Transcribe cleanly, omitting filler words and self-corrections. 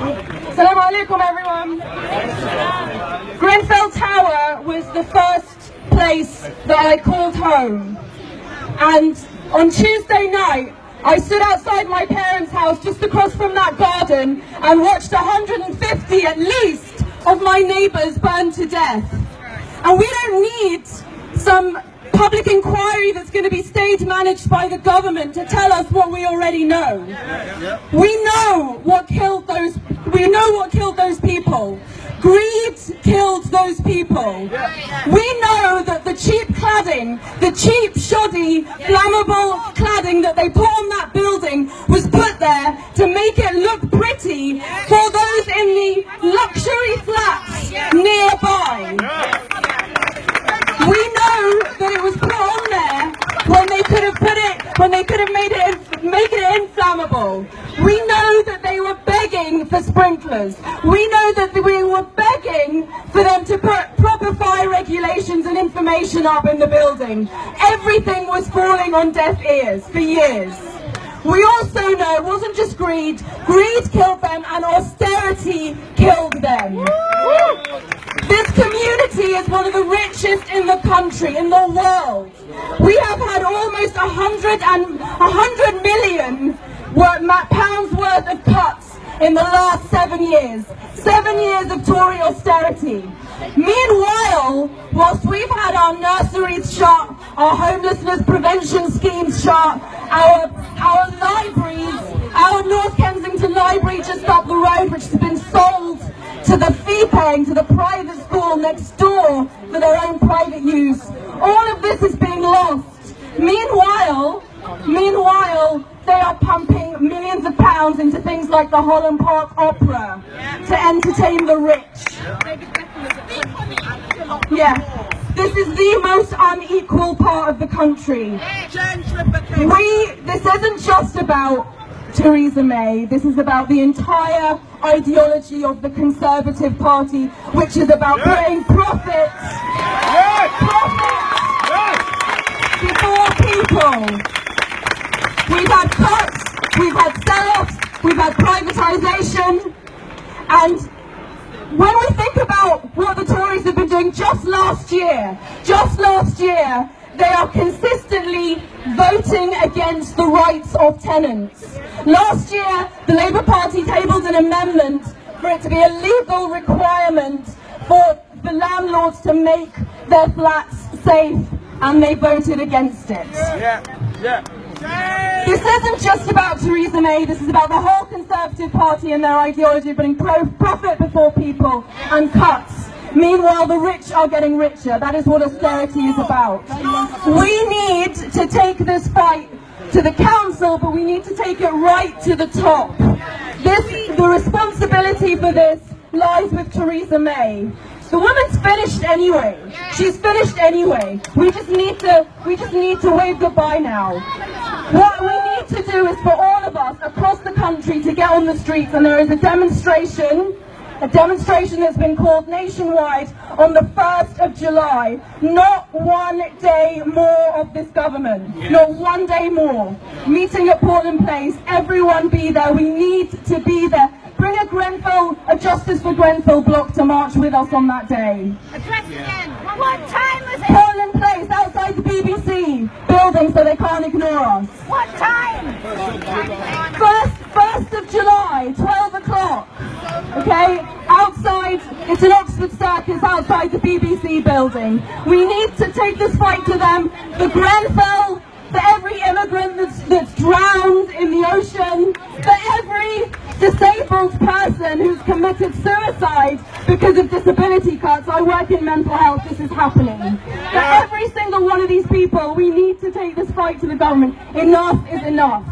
Assalamu alaikum, everyone. Grenfell Tower was the first place that I called home. And on Tuesday night, I stood outside my parents' house just across from that garden and watched 150 at least of my neighbours burn to death. And we don't need some public inquiry that's going to be state managed by the government to tell us what we already know. We know what killed those people. Greed killed those people. We know that the cheap cladding, the cheap, shoddy, flammable cladding that they put on that building was put there to make it look pretty for those in the luxury flats nearby. We know that it was put on there when they could have made it inflammable. We know that they were begging for sprinklers. We know that we were begging for them to put proper fire regulations and information up in the building. Everything was falling on deaf ears for years. We also know it wasn't just greed. Greed killed them and austerity killed them. This community is one of the richest in the country, in the world. We have had almost 100 million pounds worth of cuts in the last 7 years. 7 years of Tory austerity. Meanwhile, whilst we've had our nurseries shut, our homelessness prevention schemes shut, our libraries, our North Kensington Library just up the road, which has been sold to the fee-paying, to the private school next door for their own private use. All of this is being lost. Meanwhile, they are pumping millions of pounds into things like the Holland Park Opera to entertain the rich. Yeah, this is the most unequal part of the country. This isn't just about Theresa May, this is about the entire ideology of the Conservative Party, which is about putting profits before people. We've had cuts, we've had sell-offs, we've had privatisation, and when we think about what the Tories have been doing just last year, they are consistently voting against the rights of tenants. Last year, the Labour Party tabled an amendment for it to be a legal requirement for the landlords to make their flats safe, and they voted against it. This isn't just about Theresa May, this is about the whole Conservative Party and their ideology of putting profit before people and cuts. Meanwhile, the rich are getting richer. That is what austerity is about. We need to take this fight to the council, but we need to take it right to the top. The responsibility for this lies with Theresa May. The woman's finished anyway. She's finished anyway. We just need to wave goodbye now. What we need to do is for all of us across the country to get on the streets, and there is a demonstration that's been called nationwide on the 1st of July. Not one day more of this government. Not one day more. Meeting at Portland Place. Everyone be there. We need to be there. Bring a Justice for Grenfell block to march with us on that day. Address again. What time was it? Portland Place, outside the BBC building, so they can't ignore us. What time? 1st of July, 12 o'clock. Okay? Outside, it's an Oxford Circus outside the BBC building. We need to take this fight to them. For Grenfell, for every immigrant that's drowned in the ocean, for every disabled person who's committed suicide because of disability cuts. I work in mental health, this is happening. For every single one of these people, we need to take this fight to the government. Enough is enough.